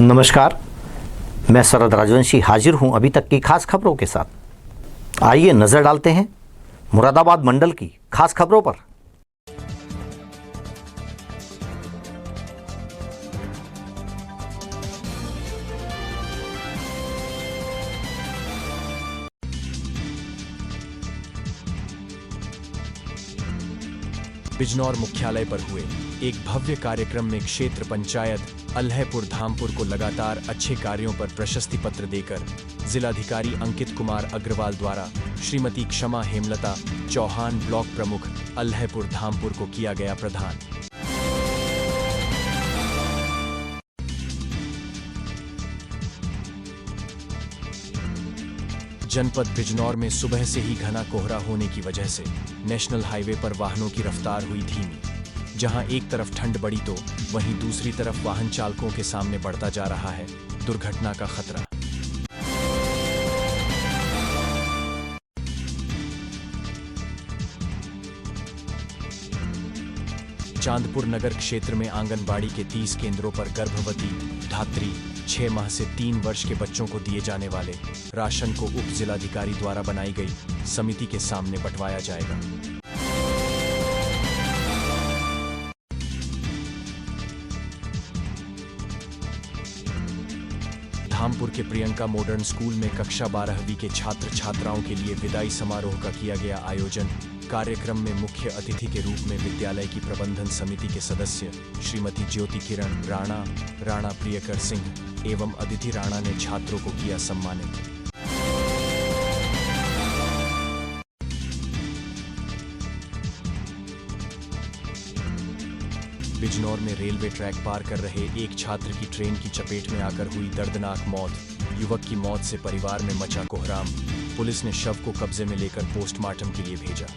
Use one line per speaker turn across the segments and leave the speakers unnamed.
नमस्कार, मैं शरद राजवंशी हाजिर हूं अभी तक की खास खबरों के साथ। आइए नजर डालते हैं मुरादाबाद मंडल की खास खबरों पर।
बिजनौर मुख्यालय पर हुए एक भव्य कार्यक्रम में क्षेत्र पंचायत अल्हैपुर धामपुर को लगातार अच्छे कार्यों पर प्रशस्ति पत्र देकर जिलाधिकारी अंकित कुमार अग्रवाल द्वारा श्रीमती क्षमा हेमलता चौहान ब्लॉक प्रमुख अल्हैपुर धामपुर को किया गया प्रदान। जनपद बिजनौर में सुबह से ही घना कोहरा होने की वजह से नेशनल हाईवे पर वाहनों की रफ्तार हुई धीमी। जहां एक तरफ ठंड बढ़ी तो वहीं दूसरी तरफ वाहन चालकों के सामने बढ़ता जा रहा है दुर्घटना का खतरा। चांदपुर नगर क्षेत्र में आंगनबाड़ी के 30 केंद्रों पर गर्भवती, धात्री, 6 माह से 3 वर्ष के बच्चों को दिए जाने वाले राशन को उप जिलाधिकारी द्वारा बनाई गई समिति के सामने बंटवाया जाएगा। धामपुर के प्रियंका मॉडर्न स्कूल में कक्षा 12वीं के छात्र छात्राओं के लिए विदाई समारोह का किया गया आयोजन। कार्यक्रम में मुख्य अतिथि के रूप में विद्यालय की प्रबंधन समिति के सदस्य श्रीमती ज्योति किरण राणा, राणा प्रियकर सिंह एवं अदिति राणा ने छात्रों को किया सम्मानित। बिजनौर में रेलवे ट्रैक पार कर रहे एक छात्र की ट्रेन की चपेट में आकर हुई दर्दनाक मौत। युवक की मौत से परिवार में मचा कोहराम। पुलिस ने शव को कब्जे में लेकर पोस्टमार्टम के लिए भेजा।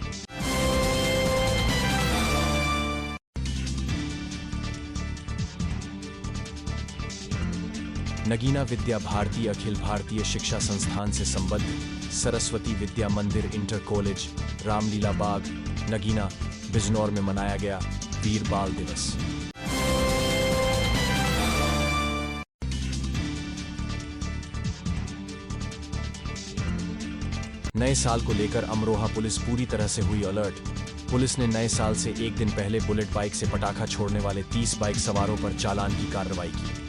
नगीना विद्या भारती अखिल भारतीय शिक्षा संस्थान से संबद्ध सरस्वती विद्या मंदिर इंटर कॉलेज रामलीला बाग नगीना बिजनौर में मनाया गया वीर बाल दिवस। नए साल को लेकर अमरोहा पुलिस पूरी तरह से हुई अलर्ट। पुलिस ने नए साल से एक दिन पहले बुलेट बाइक से पटाखा छोड़ने वाले 30 बाइक सवारों पर चालान की कार्रवाई की।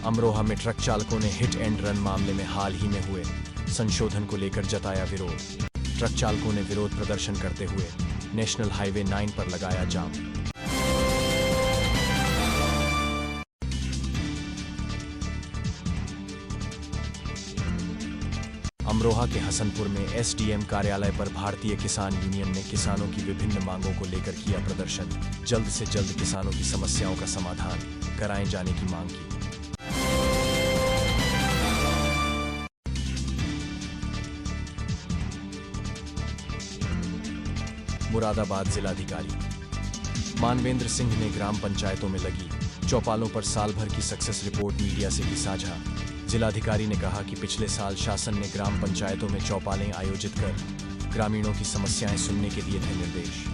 अमरोहा में ट्रक चालकों ने हिट एंड रन मामले में हाल ही में हुए संशोधन को लेकर जताया विरोध। ट्रक चालकों ने विरोध प्रदर्शन करते हुए नेशनल हाईवे 9 पर लगाया जाम। अमरोहा के हसनपुर में एसडीएम कार्यालय पर भारतीय किसान यूनियन ने किसानों की विभिन्न मांगों को लेकर किया प्रदर्शन। जल्द से जल्द किसानों की समस्याओं का समाधान कराए जाने की मांग की। मुरादाबाद जिलाधिकारी मानवेंद्र सिंह ने ग्राम पंचायतों में लगी चौपालों पर साल भर की सक्सेस रिपोर्ट मीडिया से की साझा। जिलाधिकारी ने कहा कि पिछले साल शासन ने ग्राम पंचायतों में चौपालें आयोजित कर ग्रामीणों की समस्याएं सुनने के दिए थे निर्देश।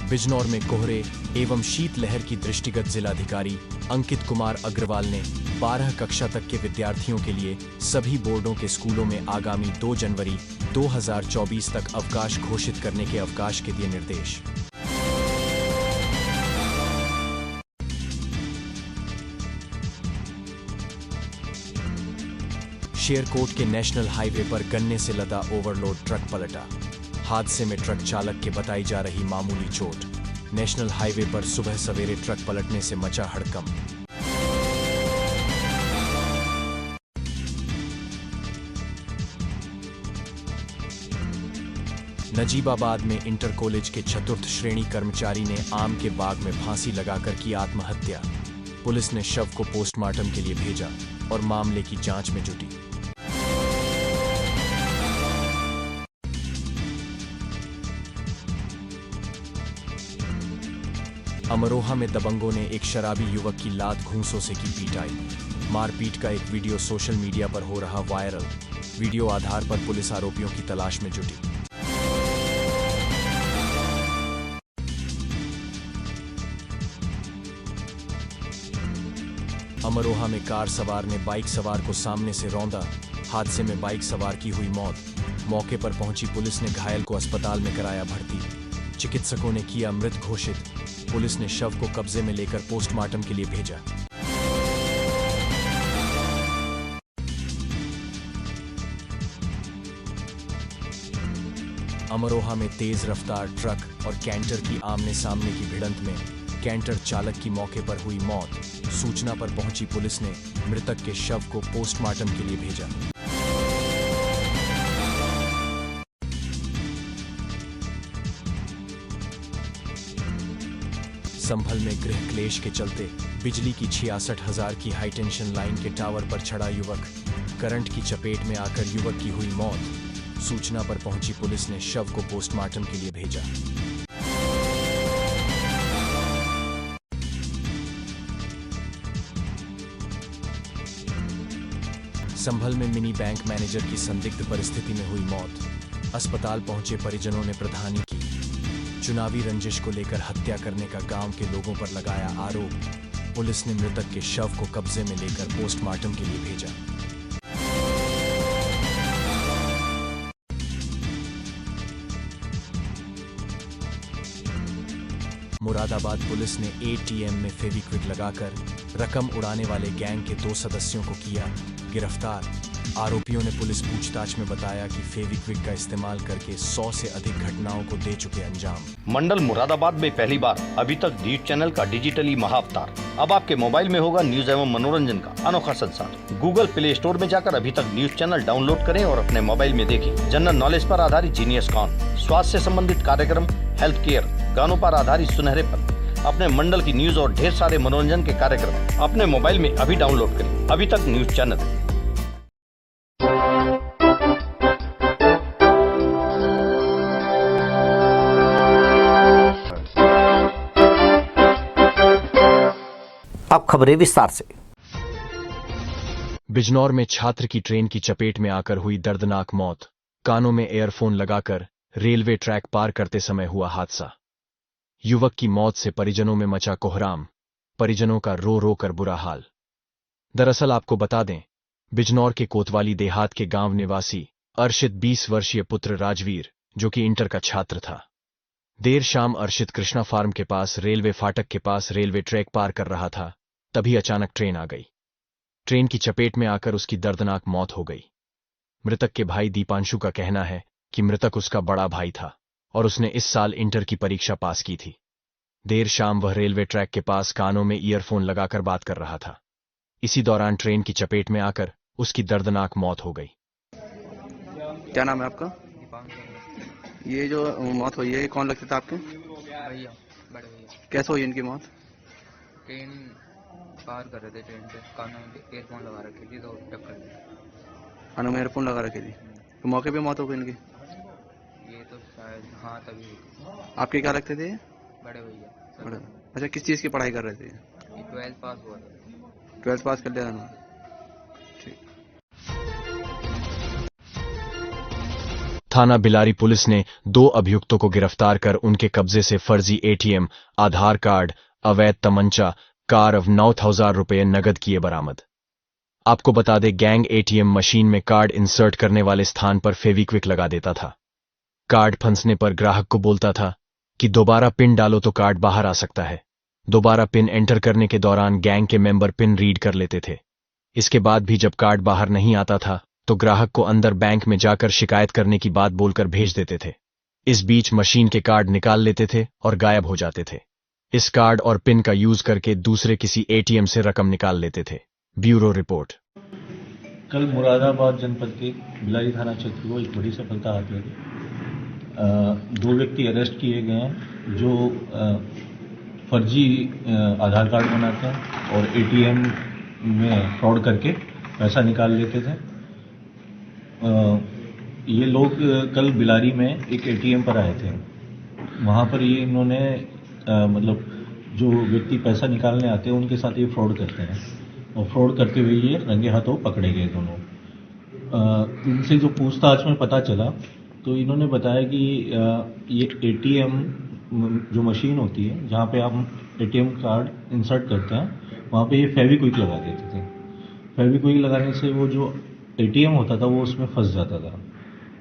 बिजनौर में कोहरे एवं शीतलहर की दृष्टिगत जिलाधिकारी अंकित कुमार अग्रवाल ने 12 कक्षा तक के विद्यार्थियों के लिए सभी बोर्डों के स्कूलों में आगामी 2 जनवरी 2024 तक अवकाश घोषित करने के अवकाश के दिए निर्देश। शेरकोट के नेशनल हाईवे पर गन्ने से लदा ओवरलोड ट्रक पलटा। हादसे में ट्रक चालक के बताई जा रही मामूली चोट। नेशनल हाईवे पर सुबह सवेरे ट्रक पलटने से मचा हड़कंप। नजीबाबाद में इंटर कॉलेज के चतुर्थ श्रेणी कर्मचारी ने आम के बाग में फांसी लगाकर की आत्महत्या। पुलिस ने शव को पोस्टमार्टम के लिए भेजा और मामले की जांच में जुटी। अमरोहा में दबंगों ने एक शराबी युवक की लात घूंसों से की पीटाई। मारपीट का एक वीडियो सोशल मीडिया पर हो रहा वायरल। वीडियो आधार पर पुलिस आरोपियों की तलाश में जुटी। अमरोहा में कार सवार ने बाइक सवार को सामने से रौंदा। हादसे में बाइक सवार की हुई मौत। मौके पर पहुंची पुलिस ने घायल को अस्पताल में कराया भर्ती। चिकित्सकों ने किया मृत घोषित। पुलिस ने शव को कब्जे में लेकर पोस्टमार्टम के लिए भेजा। अमरोहा में तेज रफ्तार ट्रक और कैंटर की आमने सामने की भिड़ंत में कैंटर चालक की मौके पर हुई मौत। सूचना पर पहुंची पुलिस ने मृतक के शव को पोस्टमार्टम के लिए भेजा। संभल में गृह क्लेश के चलते बिजली की 66,000 की हाईटेंशन लाइन के टावर पर चढ़ा युवक। करंट की चपेट में आकर युवक की हुई मौत। सूचना पर पहुंची पुलिस ने शव को पोस्टमार्टम के लिए भेजा। संभल में मिनी बैंक मैनेजर की संदिग्ध परिस्थिति में हुई मौत। अस्पताल पहुंचे परिजनों ने प्रधानी की। चुनावी रंजिश को लेकर हत्या करने का गांव के लोगों पर लगाया आरोप। पुलिस ने मृतक के शव को कब्जे में लेकर पोस्टमार्टम के लिए भेजा। मुरादाबाद पुलिस ने एटीएम में फेविक्विक लगाकर रकम उड़ाने वाले गैंग के 2 सदस्यों को किया गिरफ्तार। आरोपियों ने पुलिस पूछताछ में बताया कि फेविक्विक का इस्तेमाल करके 100 से अधिक घटनाओं को दे चुके अंजाम।
मंडल मुरादाबाद में पहली बार अभी तक न्यूज चैनल का डिजिटली महाअवतार अब आपके मोबाइल में होगा न्यूज एवं मनोरंजन का अनोखा संसार। गूगल प्ले स्टोर में जाकर अभी तक न्यूज चैनल डाउनलोड करें और अपने मोबाइल में देखें। जनरल नॉलेज पर आधारित जीनियस कॉन, स्वास्थ्य से संबंधित कार्यक्रम, हेल्थ केयर, गानों पर आधारित सुनहरे पल, अपने मंडल की न्यूज और ढेर सारे मनोरंजन के कार्यक्रम अपने मोबाइल में अभी डाउनलोड करें। अभी तक न्यूज चैनल। अब खबरें विस्तार से।
बिजनौर में छात्र की ट्रेन की चपेट में आकर हुई दर्दनाक मौत। कानों में एयरफोन लगाकर रेलवे ट्रैक पार करते समय हुआ हादसा। युवक की मौत से परिजनों में मचा कोहराम। परिजनों का रो रो कर बुरा हाल। दरअसल आपको बता दें, बिजनौर के कोतवाली देहात के गांव निवासी अर्शित 20 वर्षीय पुत्र राजवीर, जो कि इंटर का छात्र था, देर शाम अर्शित कृष्णा फार्म के पास रेलवे फाटक के पास रेलवे ट्रैक पार कर रहा था। तभी अचानक ट्रेन आ गई। ट्रेन की चपेट में आकर उसकी दर्दनाक मौत हो गई। मृतक के भाई दीपांशु का कहना है कि मृतक उसका बड़ा भाई था और उसने इस साल इंटर की परीक्षा पास की थी। देर शाम वह रेलवे ट्रैक के पास कानों में ईयरफोन लगाकर बात कर रहा था। इसी दौरान ट्रेन की चपेट में आकर उसकी दर्दनाक मौत हो गई।
क्या नाम है आपका? ये जो मौत हुई है ये कौन लगते थे आपके?
भैया, बड़े भैया।
कैसे हुई इनकी मौत?
ट्रेन पार कर रहे थे, ट्रेन पे कानों में एयरफोन लगा रखी थी तो टक्कर दी।
कानों में एयरफोन लगा रखी थी तो मौके पे मौत हो गई इनकी?
ये तो शायद हाँ तभी हुई थी।
आपके क्या लगते थे?
बड़े भैया।
बड़े। अच्छा, किस चीज़ की पढ़ाई कर रहे थे?
ये 12th पास हुआ था।
12th पास कर लिया था। ठीक।
थाना बिलारी पुलिस ने 2 अभियुक्तों को गिरफ्तार कर उनके कब्जे से फर्जी एटीएम, आधार कार्ड, अवैध तमंचा, कार of 9,000 रुपये नगद किए बरामद। आपको बता दें, गैंग एटीएम मशीन में कार्ड इंसर्ट करने वाले स्थान पर फेविक्विक लगा देता था। कार्ड फंसने पर ग्राहक को बोलता था कि दोबारा पिन डालो तो कार्ड बाहर आ सकता है। दोबारा पिन एंटर करने के दौरान गैंग के मेंबर पिन रीड कर लेते थे। इसके बाद भी जब कार्ड बाहर नहीं आता था तो ग्राहक को अंदर बैंक में जाकर शिकायत करने की बात बोलकर भेज देते थे। इस बीच मशीन के कार्ड निकाल लेते थे और गायब हो जाते थे। इस कार्ड और पिन का यूज करके दूसरे किसी एटीएम से रकम निकाल लेते थे। Bureau report.
कल मुरादाबाद जनपद के बिलारी थाना क्षेत्र को एक बड़ी सफलता हाथ लगी। 2 व्यक्ति अरेस्ट किए गए हैं जो फर्जी आधार कार्ड बनाते हैं और एटीएम में फ्रॉड करके पैसा निकाल लेते थे। ये लोग कल बिलारी में एक एटीएम पर आए थे। वहाँ पर ये इन्होंने जो व्यक्ति पैसा निकालने आते हैं उनके साथ ये फ्रॉड करते हैं, और फ्रॉड करते हुए ये रंगे हाथों पकड़े गए दोनों। इनसे जो पूछताछ में पता चला तो इन्होंने बताया कि ये एटीएम जो मशीन होती है जहाँ पे आप एटीएम कार्ड इंसर्ट करते हैं, वहाँ पे ये फेविक्विक लगा देते थे। फेविक्विक लगाने से वो जो एटीएम होता था वो उसमें फंस जाता था,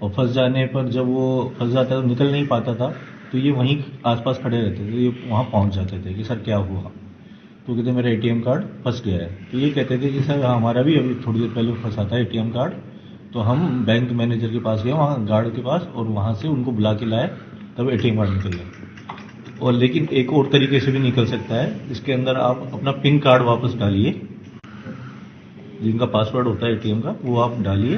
और फंस जाने पर जब वो फंस जाता था निकल नहीं पाता था, तो ये वहीं आसपास खड़े रहते थे, ये वहाँ पहुँच जाते थे कि सर क्या हुआ, तो कहते मेरा एटीएम कार्ड फंस गया है। तो ये कहते थे कि सर हमारा भी अभी थोड़ी देर पहले फंसा था एटीएम कार्ड, तो हम बैंक मैनेजर के पास गए, वहाँ गार्ड के पास, और वहाँ से उनको बुला के लाए, तब एटीएम कार्ड निकल गया। और लेकिन एक और तरीके से भी निकल सकता है, इसके अंदर आप अपना पिन कार्ड वापस डालिए, जिनका पासवर्ड होता है एटीएम का वो आप डालिए,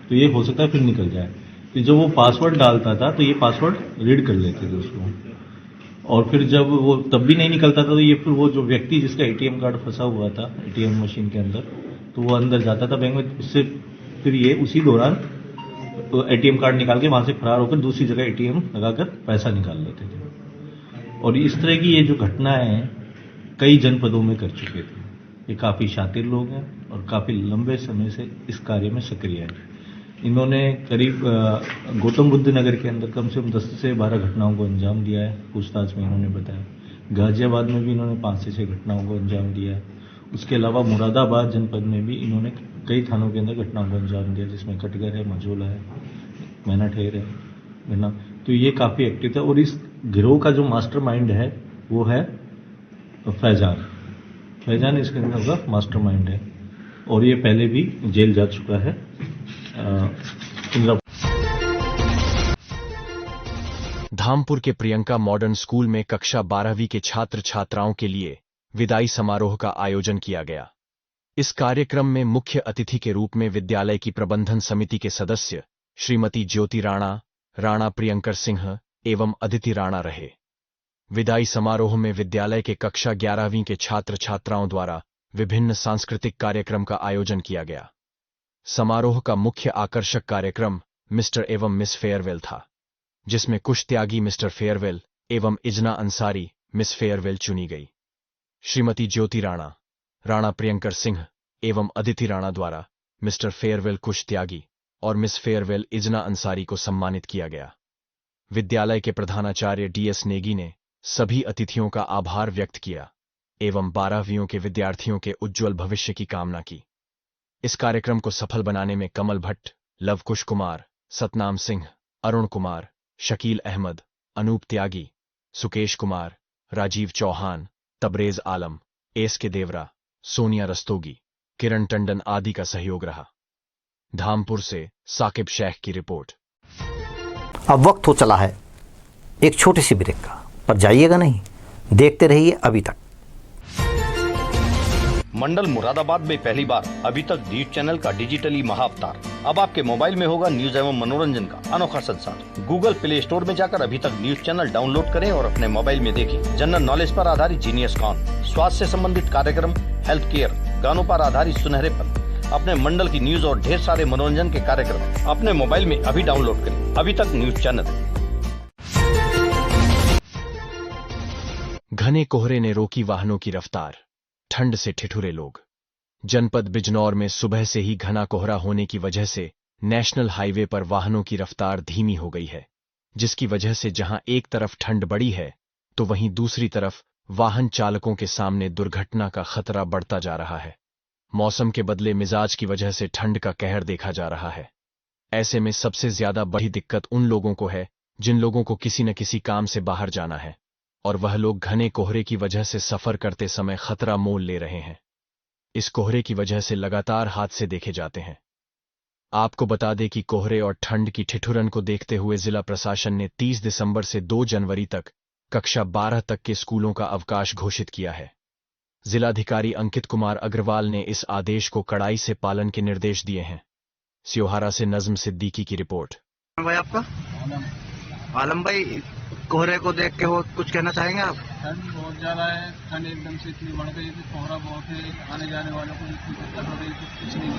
तो ये हो सकता है फिर निकल जाए। तो जब वो पासवर्ड डालता था तो ये पासवर्ड रीड कर लेते थे उसको, और फिर जब वो तब भी नहीं निकलता था तो ये फिर वो जो व्यक्ति जिसका एटीएम कार्ड फंसा हुआ था एटीएम मशीन के अंदर, तो वो अंदर जाता था बैंक में, उससे फिर ये उसी दौरान तो एटीएम कार्ड निकाल के वहां से फरार होकर दूसरी जगह एटीएम लगाकर पैसा निकाल लेते थे। और इस तरह की ये जो घटनाएं हैं कई जनपदों में कर चुके थे। ये काफ़ी शातिर लोग हैं और काफ़ी लंबे समय से इस कार्य में सक्रिय हैं। इन्होंने करीब गौतम बुद्ध नगर के अंदर कम से कम 10 से 12 घटनाओं को अंजाम दिया है, पूछताछ में इन्होंने बताया। गाजियाबाद में भी इन्होंने 5 से 6 घटनाओं को अंजाम दिया है। उसके अलावा मुरादाबाद जनपद में भी इन्होंने कई थानों के अंदर घटनाओं को अंजाम दिया, जिसमें कटगर है, मझोला है, मैनाठेर है ना। तो ये काफ़ी एक्टिव था, और इस गिरोह का जो मास्टरमाइंड है वो है फैजान इसके अंदर का मास्टरमाइंड है, और ये पहले भी जेल जा चुका है।
धामपुर के प्रियंका मॉडर्न स्कूल में कक्षा 12वीं के छात्र छात्राओं के लिए विदाई समारोह का आयोजन किया गया। इस कार्यक्रम में मुख्य अतिथि के रूप में विद्यालय की प्रबंधन समिति के सदस्य श्रीमती ज्योति राणा, राणा प्रियंकर सिंह एवं अदिति राणा रहे। विदाई समारोह में विद्यालय के कक्षा 11वीं के छात्र छात्राओं द्वारा विभिन्न सांस्कृतिक कार्यक्रम का आयोजन किया गया। समारोह का मुख्य आकर्षक कार्यक्रम मिस्टर एवं मिस फेयरवेल था, जिसमें कुछ त्यागी मिस्टर फेयरवेल एवं इजना अंसारी मिस फेयरवेल चुनी गई। श्रीमती ज्योति राणा, राणा प्रियंकर सिंह एवं अदिति राणा द्वारा मिस्टर फेयरवेल कुश त्यागी और मिस फेयरवेल इजना अंसारी को सम्मानित किया गया। विद्यालय के प्रधानाचार्य DS नेगी ने सभी अतिथियों का आभार व्यक्त किया एवं 12वीं के विद्यार्थियों के उज्ज्वल भविष्य की कामना की। इस कार्यक्रम को सफल बनाने में कमल भट्ट, लवकुश कुमार, सतनाम सिंह, अरुण कुमार, शकील अहमद, अनूप त्यागी, सुकेश कुमार, राजीव चौहान, तबरेज आलम, SK देवरा, सोनिया रस्तोगी, किरण टंडन आदि का सहयोग रहा। धामपुर से साकिब शेख की रिपोर्ट।
अब वक्त हो चला है एक छोटी सी ब्रेक का, पर जाइएगा नहीं, देखते रहिए अभी तक।
मंडल मुरादाबाद में पहली बार अभी तक डीट चैनल का डिजिटली महाअवतार अब आपके मोबाइल में होगा न्यूज एवं मनोरंजन का अनोखा संसार। गूगल प्ले स्टोर में जाकर अभी तक न्यूज चैनल डाउनलोड करें और अपने मोबाइल में देखें। जनरल नॉलेज पर आधारित जीनियस कॉन, स्वास्थ्य से संबंधित कार्यक्रम, हेल्थ केयर, गानों पर आधारित सुनहरेपन, अपने मंडल की न्यूज और ढेर सारे मनोरंजन के कार्यक्रम अपने मोबाइल में अभी डाउनलोड करें। अभी तक न्यूज चैनल।
घने कोहरे ने रोकी वाहनों की रफ्तार, ठंड से ठिठुरे लोग। जनपद बिजनौर में सुबह से ही घना कोहरा होने की वजह से नेशनल हाईवे पर वाहनों की रफ्तार धीमी हो गई है, जिसकी वजह से जहां एक तरफ ठंड बढ़ी है तो वहीं दूसरी तरफ वाहन चालकों के सामने दुर्घटना का खतरा बढ़ता जा रहा है। मौसम के बदले मिजाज की वजह से ठंड का कहर देखा जा रहा है। ऐसे में सबसे ज्यादा बड़ी दिक्कत उन लोगों को है जिन लोगों को किसी न किसी काम से बाहर जाना है, और वह लोग घने कोहरे की वजह से सफर करते समय खतरा मोल ले रहे हैं। इस कोहरे की वजह से लगातार हादसे देखे जाते हैं। आपको बता दें कि कोहरे और ठंड की ठिठुरन को देखते हुए जिला प्रशासन ने 30 दिसंबर से 2 जनवरी तक कक्षा 12 तक के स्कूलों का अवकाश घोषित किया है। जिलाधिकारी अंकित कुमार अग्रवाल ने इस आदेश को कड़ाई से पालन के निर्देश दिए हैं। स्योहारा से नज्म सिद्दीकी की रिपोर्ट।
भाई आपका आलम भाई, कोहरे को देख के हो कुछ कहना चाहेंगे आप?
ठंड बहुत ज़्यादा है, ठंड एकदम से इतनी बढ़ गई कि कोहरा बहुत है, आने जाने वालों को इतनी दिक्कत हो रही है, कुछ नहीं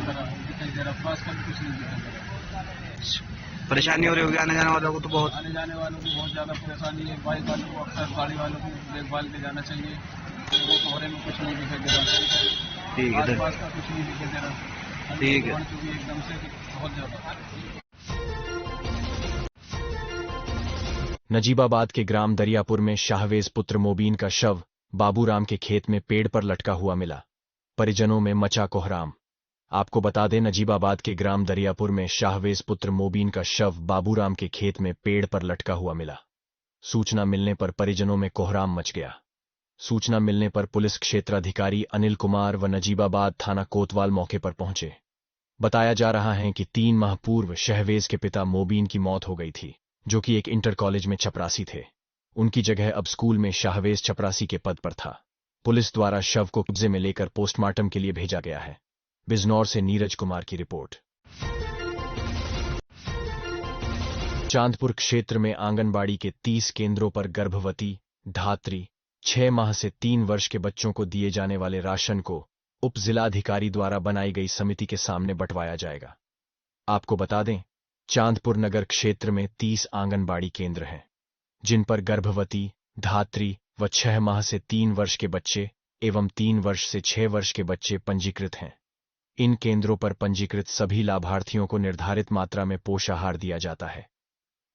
दिखाई दे रहा, पास का भी कुछ नहीं दिखाई दे रहा।
परेशानी हो रही होगी आने जाने वालों को? तो बहुत
आने जाने वालों को बहुत ज़्यादा परेशानी है। बाइक वालों को, अक्सर गाड़ी वालों को देखभाल के जाना चाहिए। वो कोहरे में कुछ नहीं दिखाई दे रहा,
ठीक है
आसपास का कुछ नहीं दिखाई दे रहा।
ठीक है।
बढ़ चुकी है एकदम से बहुत ज्यादा।
नजीबाबाद के ग्राम दरियापुर में शाहवेज पुत्र मोबीन का शव बाबूराम के खेत में पेड़ पर लटका हुआ मिला। परिजनों में मचा कोहराम। आपको बता दें, नजीबाबाद के ग्राम दरियापुर में शाहवेज पुत्र मोबीन का शव बाबूराम के खेत में पेड़ पर लटका हुआ मिला। सूचना मिलने पर परिजनों में कोहराम मच गया। सूचना मिलने पर पुलिस क्षेत्राधिकारी अनिल कुमार व नजीबाबाद थाना कोतवाल मौके पर पहुंचे। बताया जा रहा है कि 3 माह पूर्व शाहवेज के पिता मोबीन की मौत हो गई थी, जो कि एक इंटर कॉलेज में चपरासी थे। उनकी जगह अब स्कूल में शाहवेज चपरासी के पद पर था। पुलिस द्वारा शव को कब्जे में लेकर पोस्टमार्टम के लिए भेजा गया है। बिजनौर से नीरज कुमार की रिपोर्ट। चांदपुर क्षेत्र में आंगनबाड़ी के 30 केंद्रों पर गर्भवती, धात्री, 6 माह से 3 वर्ष के बच्चों को दिए जाने वाले राशन को उप जिलाधिकारी द्वारा बनाई गई समिति के सामने बंटवाया जाएगा। आपको बता दें, चांदपुर नगर क्षेत्र में 30 आंगनबाड़ी केंद्र हैं, जिन पर गर्भवती, धात्री व 6 माह से 3 वर्ष के बच्चे एवं 3 वर्ष से 6 वर्ष के बच्चे पंजीकृत हैं। इन केंद्रों पर पंजीकृत सभी लाभार्थियों को निर्धारित मात्रा में पोषाहार दिया जाता है।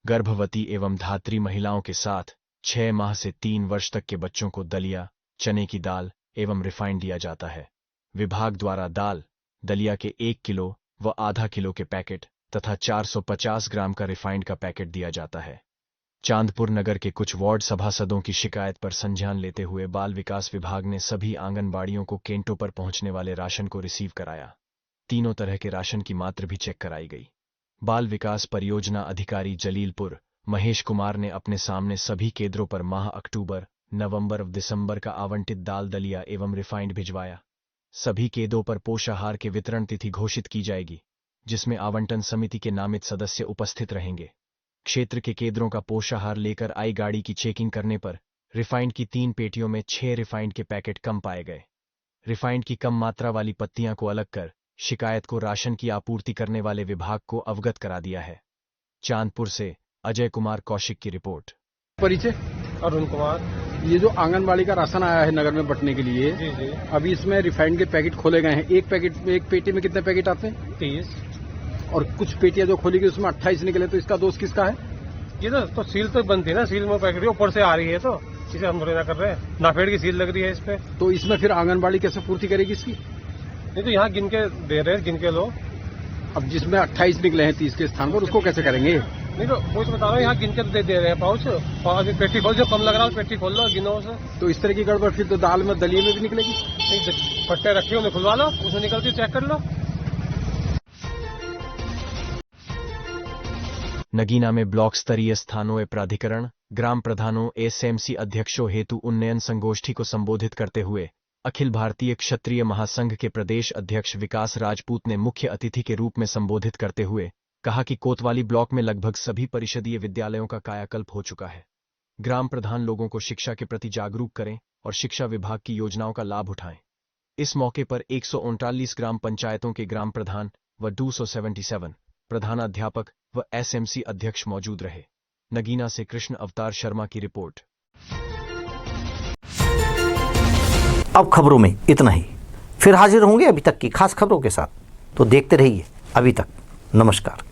गर्भवती एवं धात्री महिलाओं के साथ 6 माह से 3 वर्ष तक के बच्चों को दलिया, चने की दाल एवं रिफाइंड दिया जाता है। विभाग द्वारा दाल, दलिया के 1 किलो व आधा किलो के पैकेट तथा 450 ग्राम का रिफाइंड का पैकेट दिया जाता है। चांदपुर नगर के कुछ वार्ड सभासदों की शिकायत पर संज्ञान लेते हुए बाल विकास विभाग ने सभी आंगनबाड़ियों को केंटों पर पहुंचने वाले राशन को रिसीव कराया। तीनों तरह के राशन की मात्रा भी चेक कराई गई। बाल विकास परियोजना अधिकारी जलीलपुर महेश कुमार ने अपने सामने सभी केंद्रों पर माह अक्टूबर, नवंबर व दिसंबर का आवंटित दाल, दलिया एवं रिफाइंड भिजवाया। सभी केंद्रों पर पोषाहार के वितरण तिथि घोषित की जाएगी, जिसमें आवंटन समिति के नामित सदस्य उपस्थित रहेंगे। क्षेत्र के केंद्रों का पोषाहार लेकर आई गाड़ी की चेकिंग करने पर रिफाइंड की 3 पेटियों में 6 रिफाइंड के पैकेट कम पाए गए। रिफाइंड की कम मात्रा वाली पत्तियां को अलग कर शिकायत को राशन की आपूर्ति करने वाले विभाग को अवगत करा दिया है। चांदपुर से अजय कुमार कौशिक की रिपोर्ट।
परिचय
अरुण कुमार।
ये जो आंगनबाड़ी का राशन आया है नगर में बंटने के लिए,
जी जी।
अभी इसमें रिफाइंड के पैकेट खोले गए हैं। एक पेटी में कितने पैकेट आते हैं?
30।
और कुछ पेटियां जो खोली गई उसमें 28 निकले, तो इसका दोष किसका है?
ये तो सील तो बंद थी ना, सील में पैकेट ऊपर से आ रही है, तो इसे हम थोड़ी ना कर रहे हैं। नाफेड की सील लग रही है इस पे।
तो इसमें फिर आंगनबाड़ी कैसे पूर्ति करेगी इसकी?
नहीं तो यहाँ गिन के दे रहे हैं, गिन के लो।
अब जिसमें 28 निकले हैं 30 के स्थान पर, उसको कैसे करेंगे?
नहीं तो वो बता रहा हूँ, यहाँ गिन के दे रहे हैं पाउच। और पेटी खोल, जो कम लग रहा है पेटी खोल लो, गिनो उसे।
तो इस तरह की गड़बड़ फिर तो दाल में, दलिये में भी निकलेगी।
नहीं, पट्टे रखे उन्हें खुलवा लो, उसमें निकलती चेक कर लो।
नगीना में ब्लॉक स्तरीय स्थानों प्राधिकरण ग्राम प्रधानों एसएमसी अध्यक्षों हेतु उन्नयन संगोष्ठी को संबोधित करते हुए अखिल भारतीय क्षत्रिय महासंघ के प्रदेश अध्यक्ष विकास राजपूत ने मुख्य अतिथि के रूप में संबोधित करते हुए कहा कि कोतवाली ब्लॉक में लगभग सभी परिषदीय विद्यालयों का कायाकल्प हो चुका है। ग्राम प्रधान लोगों को शिक्षा के प्रति जागरूक करें और शिक्षा विभाग की योजनाओं का लाभ उठाएं। इस मौके पर 139 ग्राम पंचायतों के ग्राम प्रधान व 277 प्रधानाध्यापक व एसएमसी अध्यक्ष मौजूद रहे। नगीना से कृष्ण अवतार शर्मा की रिपोर्ट।
अब खबरों में इतना ही। फिर हाजिर होंगे अभी तक की खास खबरों के साथ, तो देखते रहिए अभी तक। नमस्कार।